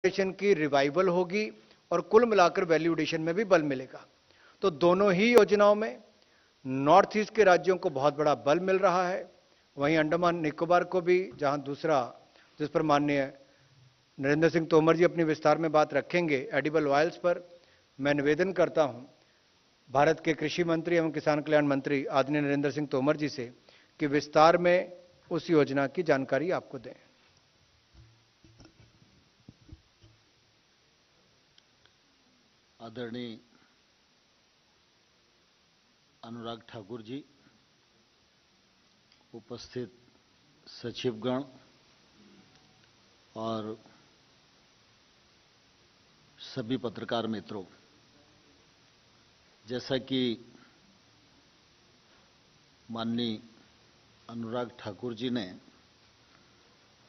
Addition की revival होगी और कुल मिलाकर वैल्यू एडिशन में भी बल मिलेगा। तो दोनों ही योजनाओं में नॉर्थ ईस्ट के राज्यों को बहुत बड़ा बल मिल रहा है, वहीं अंडमान निकोबार को भी, जहां दूसरा जिस पर माननीय नरेंद्र सिंह तोमर जी अपनी विस्तार में बात रखेंगे, एडिबल ऑयल्स पर, मैं निवेदन करता हूं भारत के कृषि मंत्री एवं किसान कल्याण मंत्री आदरणीय नरेंद्र सिंह तोमर जी से कि विस्तार में उस योजना की जानकारी आपको दें। आदरणीय अनुराग ठाकुर जी, उपस्थित सचिवगण और सभी पत्रकार मित्रों, जैसा कि माननीय अनुराग ठाकुर जी ने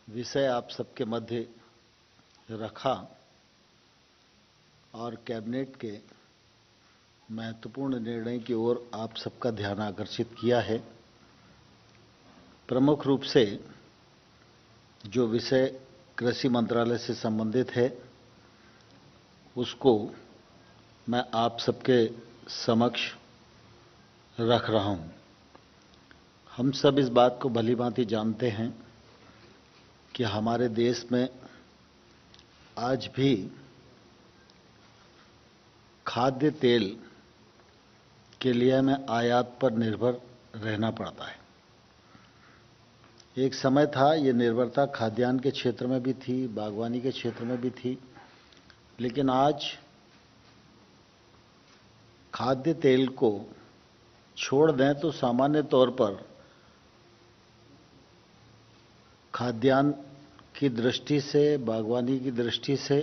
विषय आप सबके मध्य रखा और कैबिनेट के महत्वपूर्ण निर्णय की ओर आप सबका ध्यान आकर्षित किया है। प्रमुख रूप से जो विषय कृषि मंत्रालय से संबंधित है उसको मैं आप सबके समक्ष रख रहा हूं। हम सब इस बात को भलीभांति जानते हैं कि हमारे देश में आज भी खाद्य तेल के लिए हमें आयात पर निर्भर रहना पड़ता है। एक समय था ये निर्भरता खाद्यान्न के क्षेत्र में भी थी, बागवानी के क्षेत्र में भी थी, लेकिन आज खाद्य तेल को छोड़ दें तो सामान्य तौर पर खाद्यान्न की दृष्टि से, बागवानी की दृष्टि से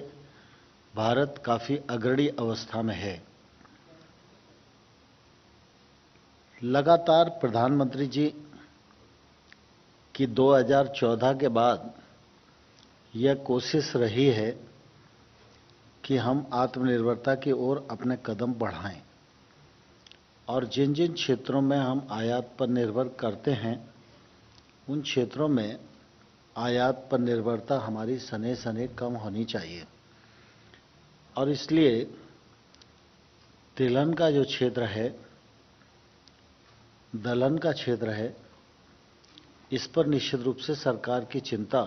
भारत काफी अग्रणी अवस्था में है। लगातार प्रधानमंत्री जी की 2014 के बाद यह कोशिश रही है कि हम आत्मनिर्भरता की ओर अपने कदम बढ़ाएं और जिन जिन क्षेत्रों में हम आयात पर निर्भर करते हैं उन क्षेत्रों में आयात पर निर्भरता हमारी सने सने कम होनी चाहिए। और इसलिए तिलहन का जो क्षेत्र है, दलहन का क्षेत्र है, इस पर निश्चित रूप से सरकार की चिंता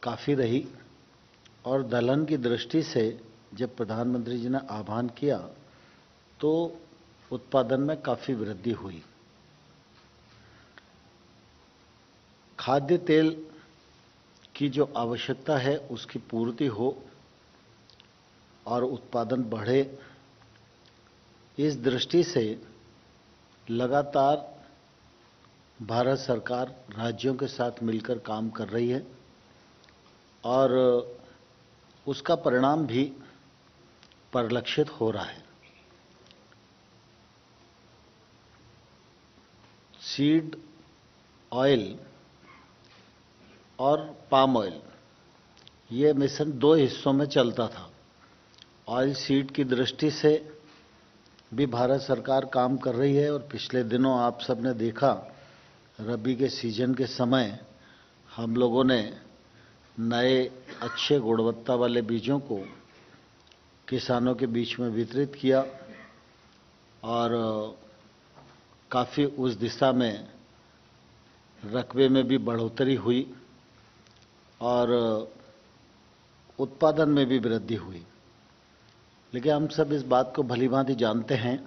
काफी रही और दलहन की दृष्टि से जब प्रधानमंत्री जी ने आह्वान किया तो उत्पादन में काफी वृद्धि हुई। खाद्य तेल की जो आवश्यकता है उसकी पूर्ति हो और उत्पादन बढ़े, इस दृष्टि से लगातार भारत सरकार राज्यों के साथ मिलकर काम कर रही है और उसका परिणाम भी परिलक्षित हो रहा है। सीड ऑयल और पाम ऑयल, ये मिशन दो हिस्सों में चलता था। ऑयल सीड की दृष्टि से भी भारत सरकार काम कर रही है और पिछले दिनों आप सबने देखा रबी के सीजन के समय हम लोगों ने नए अच्छे गुणवत्ता वाले बीजों को किसानों के बीच में वितरित किया और काफ़ी उस दिशा में रकबे में भी बढ़ोतरी हुई और उत्पादन में भी वृद्धि हुई। लेकिन हम सब इस बात को भलीभांति जानते हैं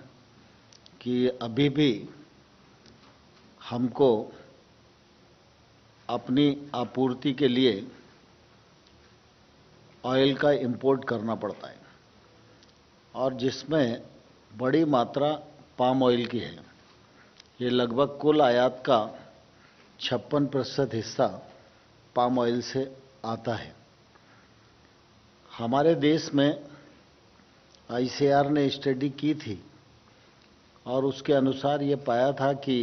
कि अभी भी हमको अपनी आपूर्ति के लिए ऑयल का इंपोर्ट करना पड़ता है और जिसमें बड़ी मात्रा पाम ऑयल की है। ये लगभग कुल आयात का 56% हिस्सा पाम ऑयल से आता है। हमारे देश में ICAR ने स्टडी की थी और उसके अनुसार ये पाया था कि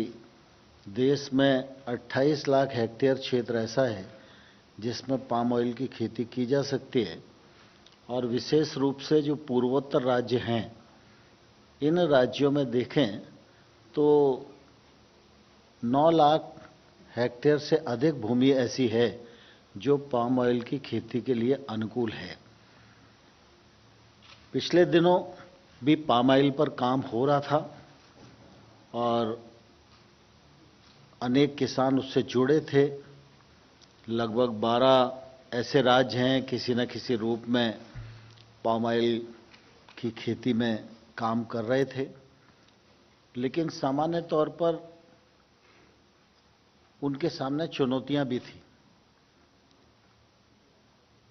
देश में 28 लाख हेक्टेयर क्षेत्र ऐसा है जिसमें पाम ऑयल की खेती की जा सकती है और विशेष रूप से जो पूर्वोत्तर राज्य हैं, इन राज्यों में देखें तो 9 लाख हेक्टेयर से अधिक भूमि ऐसी है जो पाम ऑयल की खेती के लिए अनुकूल है। पिछले दिनों भी पाम ऑयल पर काम हो रहा था और अनेक किसान उससे जुड़े थे। लगभग 12 ऐसे राज्य हैं किसी न किसी रूप में पाम ऑयल की खेती में काम कर रहे थे, लेकिन सामान्य तौर पर उनके सामने चुनौतियां भी थी,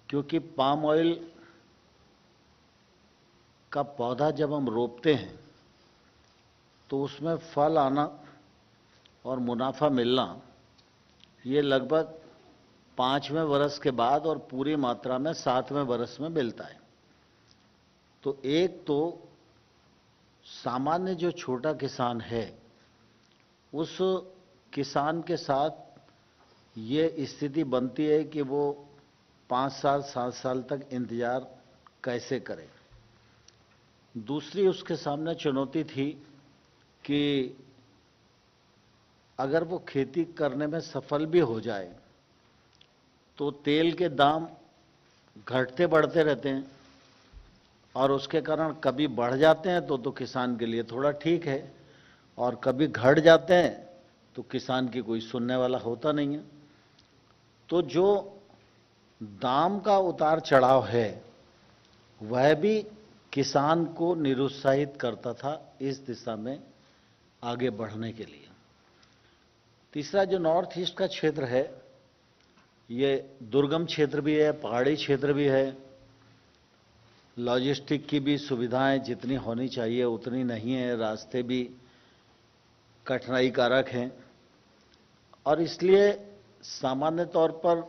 क्योंकि पाम ऑयल का पौधा जब हम रोपते हैं तो उसमें फल आना और मुनाफा मिलना ये लगभग 5वें वर्ष के बाद और पूरी मात्रा में 7वें वर्ष में मिलता है। तो एक तो सामान्य जो छोटा किसान है उस किसान के साथ ये स्थिति बनती है कि वो 5 साल 7 साल तक इंतजार कैसे करे। दूसरी उसके सामने चुनौती थी कि अगर वो खेती करने में सफल भी हो जाए तो तेल के दाम घटते बढ़ते रहते हैं और उसके कारण कभी बढ़ जाते हैं तो किसान के लिए थोड़ा ठीक है, और कभी घट जाते हैं तो किसान की कोई सुनने वाला होता नहीं है। तो जो दाम का उतार चढ़ाव है वह भी किसान को निरुत्साहित करता था इस दिशा में आगे बढ़ने के लिए। तीसरा जो नॉर्थ ईस्ट का क्षेत्र है ये दुर्गम क्षेत्र भी है, पहाड़ी क्षेत्र भी है, लॉजिस्टिक की भी सुविधाएं जितनी होनी चाहिए उतनी नहीं है, रास्ते भी कठिनाई कारक हैं, और इसलिए सामान्य तौर पर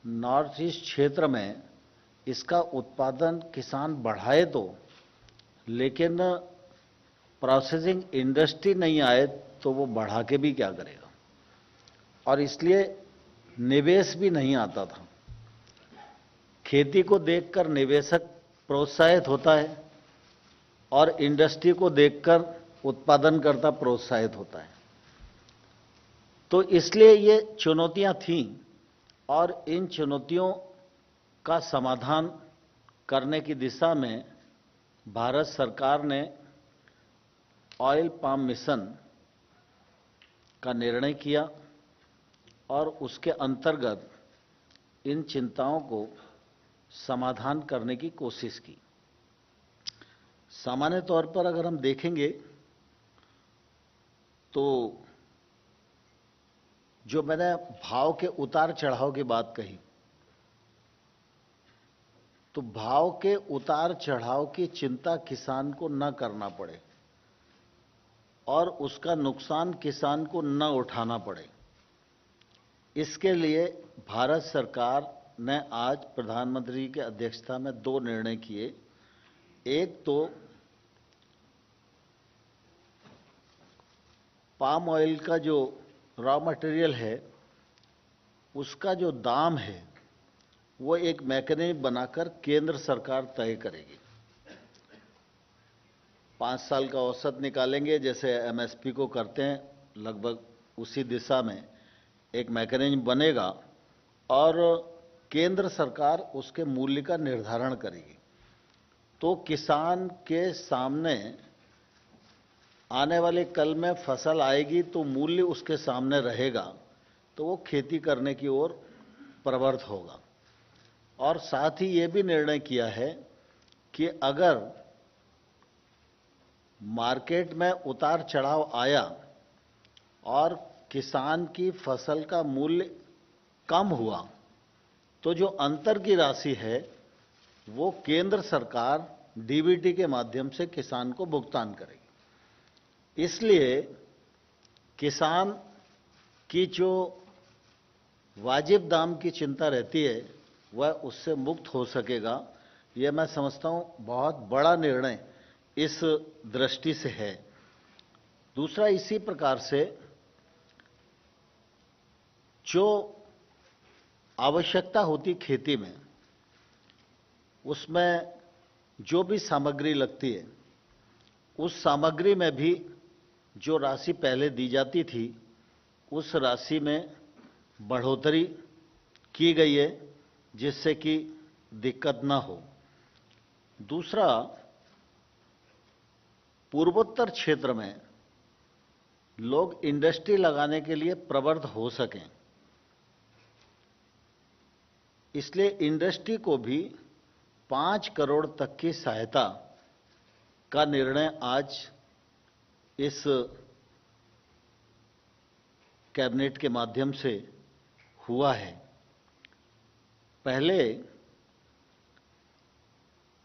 नॉर्थ ईस्ट क्षेत्र में इसका उत्पादन किसान बढ़ाए तो, लेकिन प्रोसेसिंग इंडस्ट्री नहीं आए तो वो बढ़ा के भी क्या करेगा, और इसलिए निवेश भी नहीं आता था। खेती को देखकर निवेशक प्रोत्साहित होता है और इंडस्ट्री को देखकर उत्पादनकर्ता प्रोत्साहित होता है। तो इसलिए ये चुनौतियां थीं और इन चुनौतियों का समाधान करने की दिशा में भारत सरकार ने ऑयल पाम मिशन का निर्णय किया और उसके अंतर्गत इन चिंताओं को समाधान करने की कोशिश की। सामान्य तौर पर अगर हम देखेंगे तो जो मैंने भाव के उतार चढ़ाव की बात कही, तो भाव के उतार चढ़ाव की चिंता किसान को न करना पड़े और उसका नुकसान किसान को न उठाना पड़े, इसके लिए भारत सरकार ने आज प्रधानमंत्री की अध्यक्षता में 2 निर्णय किए। एक तो पाम ऑयल का जो रॉ मटेरियल है उसका जो दाम है वो एक मैकेनिज्म बनाकर केंद्र सरकार तय करेगी। 5 साल का औसत निकालेंगे, जैसे एमएसपी को करते हैं, लगभग उसी दिशा में एक मैकेनिज्म बनेगा और केंद्र सरकार उसके मूल्य का निर्धारण करेगी। तो किसान के सामने आने वाले कल में फसल आएगी तो मूल्य उसके सामने रहेगा, तो वो खेती करने की ओर प्रवृत्त होगा। और साथ ही ये भी निर्णय किया है कि अगर मार्केट में उतार चढ़ाव आया और किसान की फसल का मूल्य कम हुआ तो जो अंतर की राशि है वो केंद्र सरकार डीबीटी के माध्यम से किसान को भुगतान करेगी। इसलिए किसान की जो वाजिब दाम की चिंता रहती है वह उससे मुक्त हो सकेगा। यह मैं समझता हूं बहुत बड़ा निर्णय इस दृष्टि से है। दूसरा, इसी प्रकार से जो आवश्यकता होती खेती में उसमें जो भी सामग्री लगती है उस सामग्री में भी जो राशि पहले दी जाती थी उस राशि में बढ़ोतरी की गई है जिससे कि दिक्कत ना हो। दूसरा, पूर्वोत्तर क्षेत्र में लोग इंडस्ट्री लगाने के लिए प्रवृत्त हो सकें, इसलिए इंडस्ट्री को भी 5 करोड़ तक की सहायता का निर्णय आज इस कैबिनेट के माध्यम से हुआ है। पहले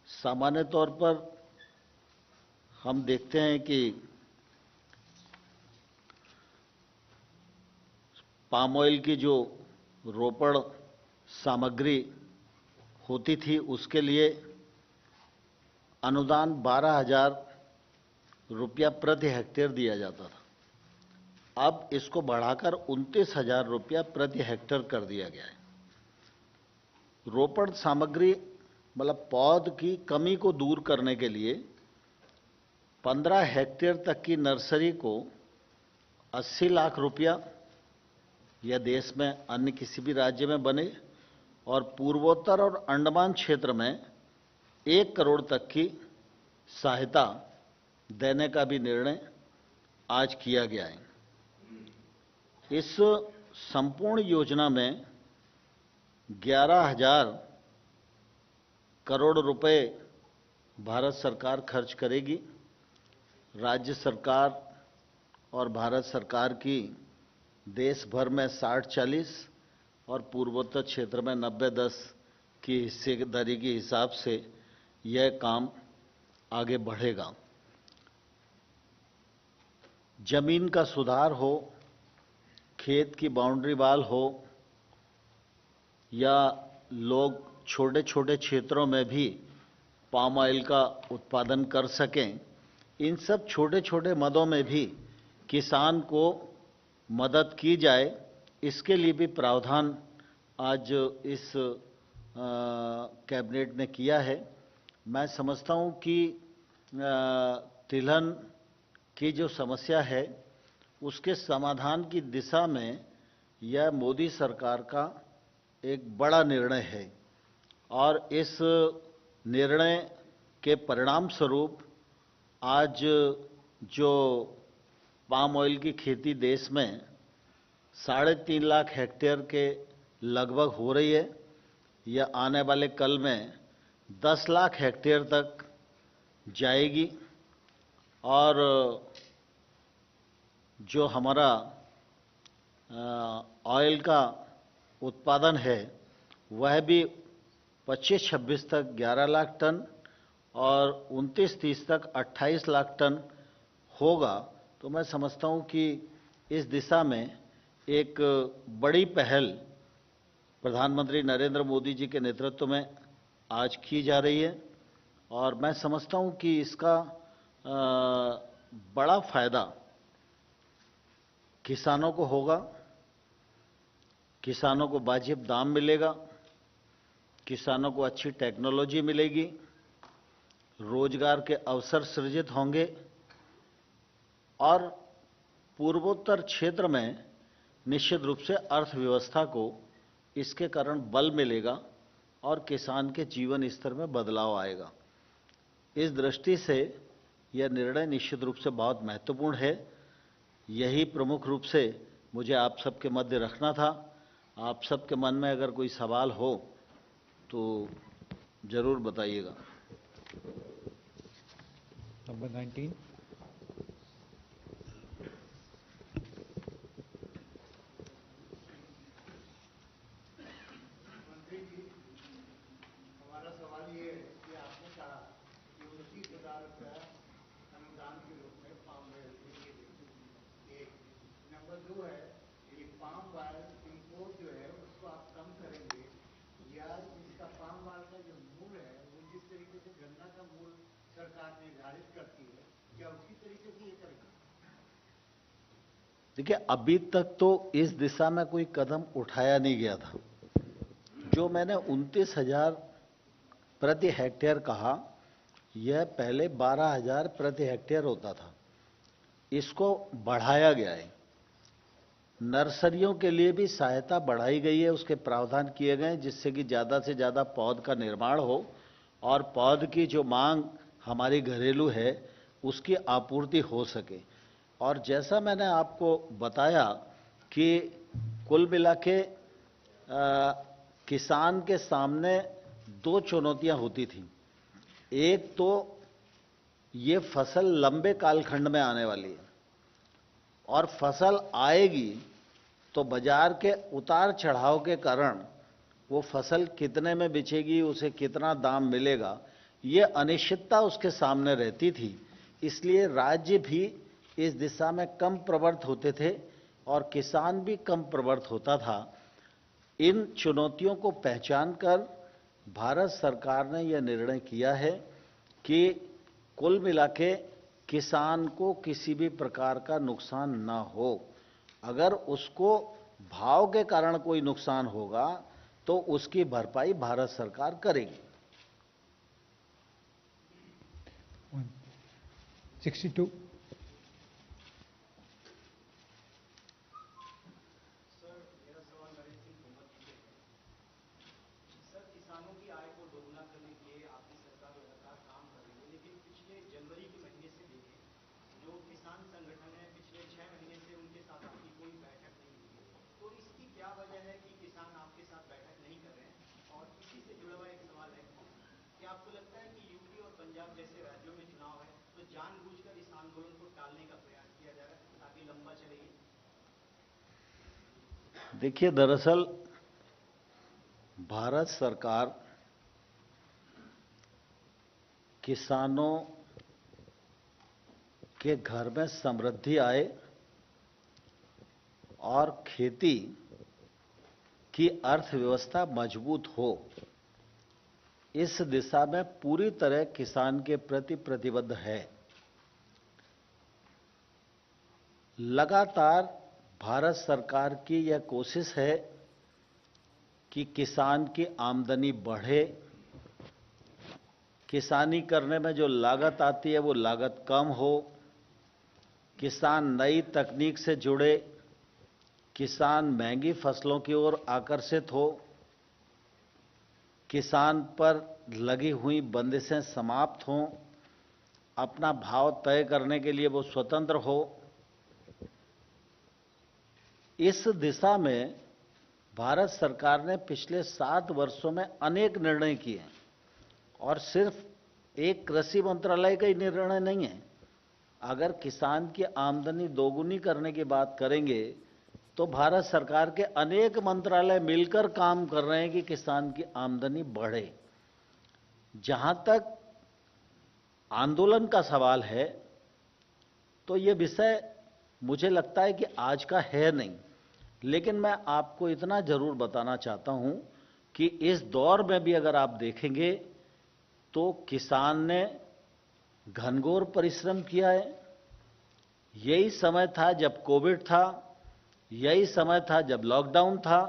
सामान्य तौर पर हम देखते हैं कि पाम ऑयल की जो रोपड़ सामग्री होती थी उसके लिए अनुदान 12,000 रुपया प्रति हेक्टेयर दिया जाता था। अब इसको बढ़ाकर 29,000 रुपया प्रति हेक्टेयर कर दिया गया है। रोपड़ सामग्री मतलब पौध की कमी को दूर करने के लिए 15 हेक्टेयर तक की नर्सरी को 80 लाख रुपया या देश में अन्य किसी भी राज्य में बने, और पूर्वोत्तर और अंडमान क्षेत्र में 1 करोड़ तक की सहायता देने का भी निर्णय आज किया गया है। इस संपूर्ण योजना में 11,000 करोड़ रुपए भारत सरकार खर्च करेगी। राज्य सरकार और भारत सरकार की देश भर में 60-40 और पूर्वोत्तर क्षेत्र में 90-10 की हिस्सेदारी के हिसाब से यह काम आगे बढ़ेगा। जमीन का सुधार हो, खेत की बाउंड्री वाल हो, या लोग छोटे छोटे क्षेत्रों में भी पाम ऑयल का उत्पादन कर सकें, इन सब छोटे छोटे मदों में भी किसान को मदद की जाए, इसके लिए भी प्रावधान आज इस कैबिनेट ने किया है। मैं समझता हूं कि तिलहन की जो समस्या है उसके समाधान की दिशा में यह मोदी सरकार का एक बड़ा निर्णय है, और इस निर्णय के परिणाम स्वरूप आज जो पाम ऑयल की खेती देश में 3.5 लाख हेक्टेयर के लगभग हो रही है, यह आने वाले कल में 10 लाख हेक्टेयर तक जाएगी, और जो हमारा ऑयल का उत्पादन है वह भी 25-26 तक 11 लाख टन और 29-30 तक 28 लाख टन होगा। तो मैं समझता हूं कि इस दिशा में एक बड़ी पहल प्रधानमंत्री नरेंद्र मोदी जी के नेतृत्व में आज की जा रही है, और मैं समझता हूं कि इसका बड़ा फायदा किसानों को होगा। किसानों को वाजिब दाम मिलेगा, किसानों को अच्छी टेक्नोलॉजी मिलेगी, रोजगार के अवसर सृजित होंगे, और पूर्वोत्तर क्षेत्र में निश्चित रूप से अर्थव्यवस्था को इसके कारण बल मिलेगा और किसान के जीवन स्तर में बदलाव आएगा। इस दृष्टि से यह निर्णय निश्चित रूप से बहुत महत्वपूर्ण है। यही प्रमुख रूप से मुझे आप सबके मध्य रखना था। आप सबके मन में अगर कोई सवाल हो तो जरूर बताइएगा। नंबर 19। हमारा सवाल ये है कि आपने कहा कि 29,000 रुपया अनुदान के रूप में पाम ऑयल के लिए। एक नंबर 2 है कि पाम ऑयल इंपोर्ट जो है उसको आप कम करेंगे, या इसका पाम ऑयल का जो मूल है वो जिस तरीके से गन्ना का मूल सरकार निर्धारित करती है, क्या उसी तरीके से ये करेंगे? देखिए, अभी तक तो इस दिशा में कोई कदम उठाया नहीं गया था। जो मैंने 29,000 प्रति हेक्टेयर कहा, यह पहले 12,000 प्रति हेक्टेयर होता था, इसको बढ़ाया गया है। नर्सरियों के लिए भी सहायता बढ़ाई गई है, उसके प्रावधान किए गए हैं जिससे कि ज़्यादा से ज़्यादा पौध का निर्माण हो और पौध की जो मांग हमारी घरेलू है उसकी आपूर्ति हो सके। और जैसा मैंने आपको बताया कि कुल मिला के किसान के सामने दो चुनौतियां होती थीं। एक तो ये फसल लंबे कालखंड में आने वाली है और फसल आएगी तो बाजार के उतार चढ़ाव के कारण वो फसल कितने में बिचेगी, उसे कितना दाम मिलेगा, ये अनिश्चितता उसके सामने रहती थी। इसलिए राज्य भी इस दिशा में कम प्रवृत्त होते थे और किसान भी कम प्रवृत्त होता था। इन चुनौतियों को पहचान कर भारत सरकार ने यह निर्णय किया है कि कुल मिला के किसान को किसी भी प्रकार का नुकसान ना हो। अगर उसको भाव के कारण कोई नुकसान होगा तो उसकी भरपाई भारत सरकार करेगी। 62. किसानों की आय को दोगुना करने के लिए आपकी सरकार लगातार काम कर रही है, लेकिन पिछले जनवरी के महीने से देखें, जो किसान संगठन है पिछले 6 महीने से उनके साथ आपकी कोई बैठक नहीं हुई है। तो इसकी क्या वजह है कि किसान आपके साथ बैठक नहीं कर रहे हैं? और इसी से जुड़ा हुआ एक सवाल है कि आपको लगता है कि यूपी और पंजाब जैसे राज्यों में चुनाव है तो जानबूझकर इस आंदोलन को टालने का प्रयास किया जा रहा है ताकि लंबा चले? देखिए, दरअसल भारत सरकार किसानों के घर में समृद्धि आए और खेती की अर्थव्यवस्था मजबूत हो, इस दिशा में पूरी तरह किसान के प्रति प्रतिबद्ध है। लगातार भारत सरकार की यह कोशिश है कि किसान की आमदनी बढ़े, किसानी करने में जो लागत आती है वो लागत कम हो, किसान नई तकनीक से जुड़े, किसान महंगी फसलों की ओर आकर्षित हो, किसान पर लगी हुई बंदिशें समाप्त हों, अपना भाव तय करने के लिए वो स्वतंत्र हो। इस दिशा में भारत सरकार ने पिछले 7 वर्षों में अनेक निर्णय किए हैं और सिर्फ एक कृषि मंत्रालय का ही निर्णय नहीं है। अगर किसान की आमदनी दोगुनी करने की बात करेंगे तो भारत सरकार के अनेक मंत्रालय मिलकर काम कर रहे हैं कि किसान की आमदनी बढ़े। जहां तक आंदोलन का सवाल है तो यह विषय मुझे लगता है कि आज का है नहीं, लेकिन मैं आपको इतना जरूर बताना चाहता हूं कि इस दौर में भी अगर आप देखेंगे तो किसान ने घनघोर परिश्रम किया है। यही समय था जब कोविड था, यही समय था जब लॉकडाउन था।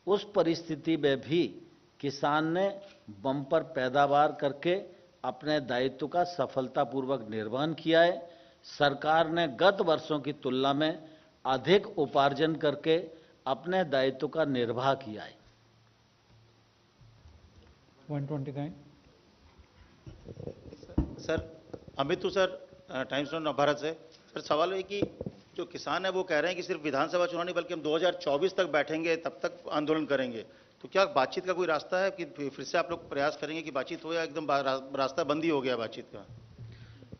उस परिस्थिति में भी किसान ने बम्पर पैदावार करके अपने दायित्व का सफलतापूर्वक निर्वहन किया है। सरकार ने गत वर्षों की तुलना में अधिक उपार्जन करके अपने दायित्व का निर्वाह किया है। 129. Sir, Amit sir, times of Navbharat से। सर, सवाल है कि जो किसान है वो कह रहे हैं कि सिर्फ विधानसभा चुनाव नहीं बल्कि हम 2024 तक बैठेंगे, तब तक आंदोलन करेंगे। तो क्या बातचीत का कोई रास्ता है कि फिर से आप लोग प्रयास करेंगे कि बातचीत हो, या एकदम रास्ता बंद ही हो गया बातचीत का?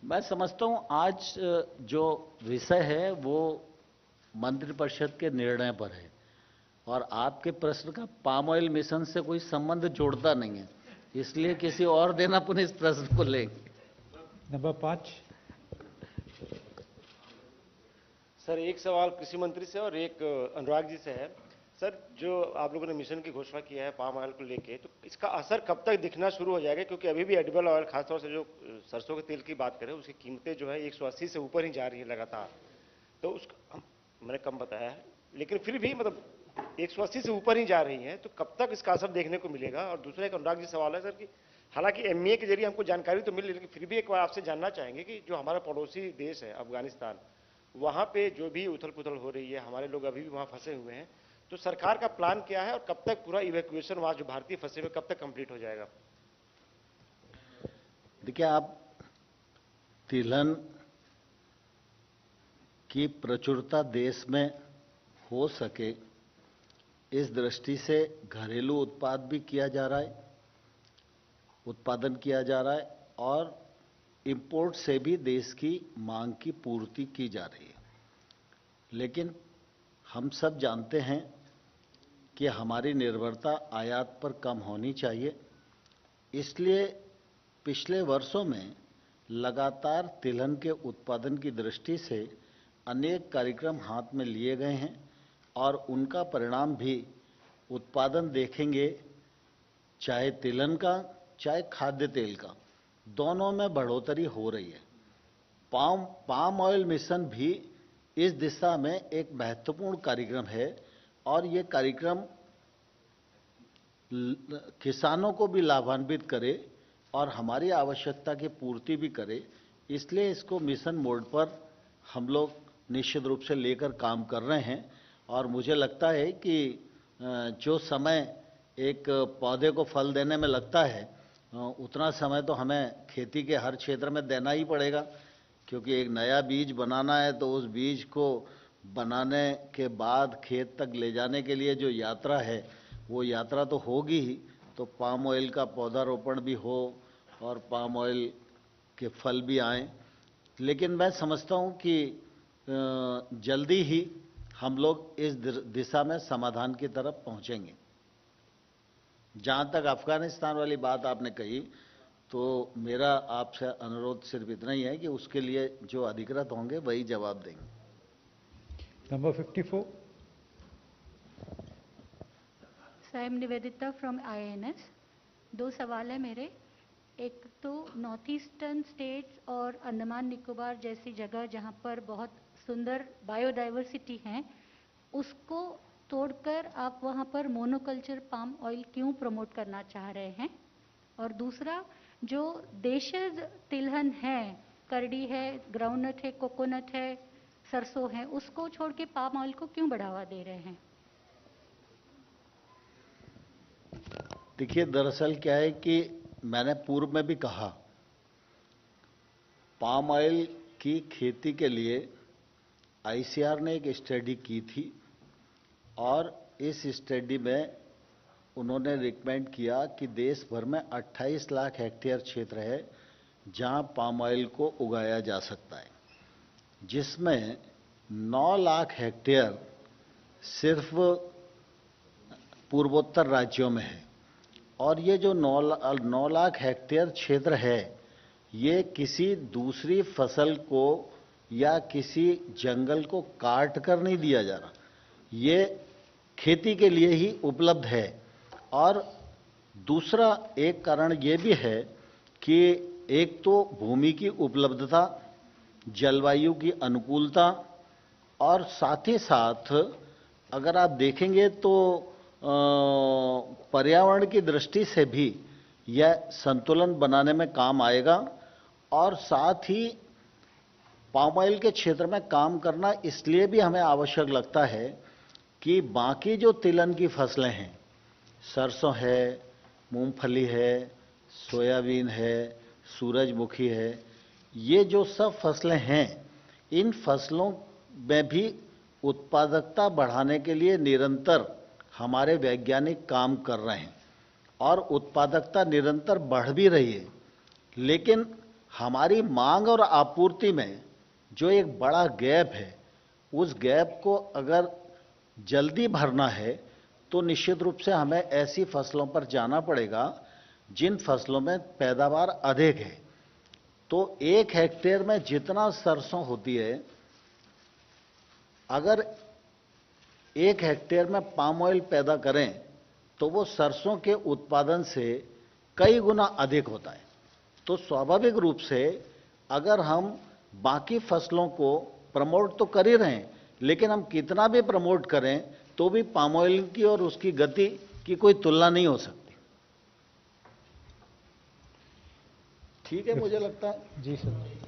मैं समझता हूं आज जो विषय है वो मंत्रिपरिषद के निर्णय पर है और आपके प्रश्न का पाम ऑयल मिशन से कोई संबंध जोड़ता नहीं है, इसलिए किसी और दिन अपन इस प्रश्न को लेंगे। नंबर 5. सर, एक सवाल कृषि मंत्री से और एक अनुराग जी से है। सर, जो आप लोगों ने मिशन की घोषणा किया है पाम ऑयल को लेके, तो इसका असर कब तक दिखना शुरू हो जाएगा? क्योंकि अभी भी एडिबल ऑयल, खासतौर से जो सरसों के तेल की बात करें, उसकी कीमतें जो है 180 से ऊपर ही जा रही है लगातार। तो उसका मैंने कम बताया है, लेकिन फिर भी मतलब 180 से ऊपर ही जा रही हैं, तो कब तक इसका असर देखने को मिलेगा? और दूसरा एक अनुराग जी सवाल है सर कि हालांकि एमईए के जरिए हमको जानकारी तो मिली, लेकिन फिर भी एक बार आपसे जानना चाहेंगे कि जो हमारा पड़ोसी देश है अफगानिस्तान, वहां पे जो भी उथल पुथल हो रही है, हमारे लोग अभी भी वहां फंसे हुए हैं, तो सरकार का प्लान क्या है और कब तक पूरा इवैक्यूएशन वहां जो भारतीय फंसे हुए कब तक कंप्लीट हो जाएगा? देखिए, आप तिलहन की प्रचुरता देश में हो सके इस दृष्टि से घरेलू उत्पाद भी किया जा रहा है, उत्पादन किया जा रहा है और इंपोर्ट से भी देश की मांग की पूर्ति की जा रही है। लेकिन हम सब जानते हैं कि हमारी निर्भरता आयात पर कम होनी चाहिए, इसलिए पिछले वर्षों में लगातार तिलहन के उत्पादन की दृष्टि से अनेक कार्यक्रम हाथ में लिए गए हैं और उनका परिणाम भी उत्पादन देखेंगे, चाहे तिलहन का चाहे खाद्य तेल का, दोनों में बढ़ोतरी हो रही है। पाम ऑयल मिशन भी इस दिशा में एक महत्वपूर्ण कार्यक्रम है और ये कार्यक्रम किसानों को भी लाभान्वित करे और हमारी आवश्यकता की पूर्ति भी करे, इसलिए इसको मिशन मोड पर हम लोग निश्चित रूप से लेकर काम कर रहे हैं। और मुझे लगता है कि जो समय एक पौधे को फल देने में लगता है, उतना समय तो हमें खेती के हर क्षेत्र में देना ही पड़ेगा, क्योंकि एक नया बीज बनाना है तो उस बीज को बनाने के बाद खेत तक ले जाने के लिए जो यात्रा है वो यात्रा तो होगी ही, तो पाम ऑयल का पौधारोपण भी हो और पाम ऑयल के फल भी आएँ। लेकिन मैं समझता हूँ कि जल्दी ही हम लोग इस दिशा में समाधान की तरफ पहुँचेंगे। जहाँ तक अफगानिस्तान वाली बात आपने कही, तो मेरा आपसे अनुरोध सिर्फ इतना ही है कि उसके लिए जो अधिकृत होंगे वही जवाब देंगे। Number 54. I am Nivedita from IANS। दो सवाल है मेरे। एक तो नॉर्थ ईस्टर्न स्टेट्स और अंडमान निकोबार जैसी जगह जहाँ पर बहुत सुंदर बायोडाइवर्सिटी है, उसको तोड़कर आप वहाँ पर मोनोकल्चर पाम ऑयल क्यों प्रमोट करना चाह रहे हैं? और दूसरा, जो देशज तिलहन है, करडी है, ग्राउंडनट है, कोकोनट है, सरसों है, उसको छोड़ के पाम ऑयल को क्यों बढ़ावा दे रहे हैं? देखिए, दरअसल क्या है कि मैंने पूर्व में भी कहा, पाम ऑयल की खेती के लिए ICAR ने एक स्टडी की थी और इस स्टडी में उन्होंने रिकमेंड किया कि देश भर में 28 लाख हेक्टेयर क्षेत्र है जहां पाम ऑयल को उगाया जा सकता है, जिसमें 9 लाख हेक्टेयर सिर्फ पूर्वोत्तर राज्यों में है। और ये जो 9 लाख हेक्टेयर क्षेत्र है, ये किसी दूसरी फसल को या किसी जंगल को काट कर नहीं दिया जा रहा, ये खेती के लिए ही उपलब्ध है। और दूसरा एक कारण ये भी है कि एक तो भूमि की उपलब्धता, जलवायु की अनुकूलता, और साथ ही साथ अगर आप देखेंगे तो पर्यावरण की दृष्टि से भी यह संतुलन बनाने में काम आएगा। और साथ ही पाम ऑयल के क्षेत्र में काम करना इसलिए भी हमें आवश्यक लगता है कि बाकी जो तिलहन की फसलें हैं, सरसों है, मूंगफली है, सोयाबीन है, सूरजमुखी है, ये जो सब फसलें हैं, इन फसलों में भी उत्पादकता बढ़ाने के लिए निरंतर हमारे वैज्ञानिक काम कर रहे हैं और उत्पादकता निरंतर बढ़ भी रही है। लेकिन हमारी मांग और आपूर्ति में जो एक बड़ा गैप है, उस गैप को अगर जल्दी भरना है तो निश्चित रूप से हमें ऐसी फसलों पर जाना पड़ेगा जिन फसलों में पैदावार अधिक है। तो 1 हेक्टेयर में जितना सरसों होती है, अगर 1 हेक्टेयर में पाम ऑयल पैदा करें तो वो सरसों के उत्पादन से कई गुना अधिक होता है। तो स्वाभाविक रूप से अगर हम बाकी फसलों को प्रमोट तो कर ही रहे हैं, लेकिन हम कितना भी प्रमोट करें तो भी पाम ऑयल की और उसकी गति की कोई तुलना नहीं हो सकती। ठीक है, मुझे लगता है। जी सर।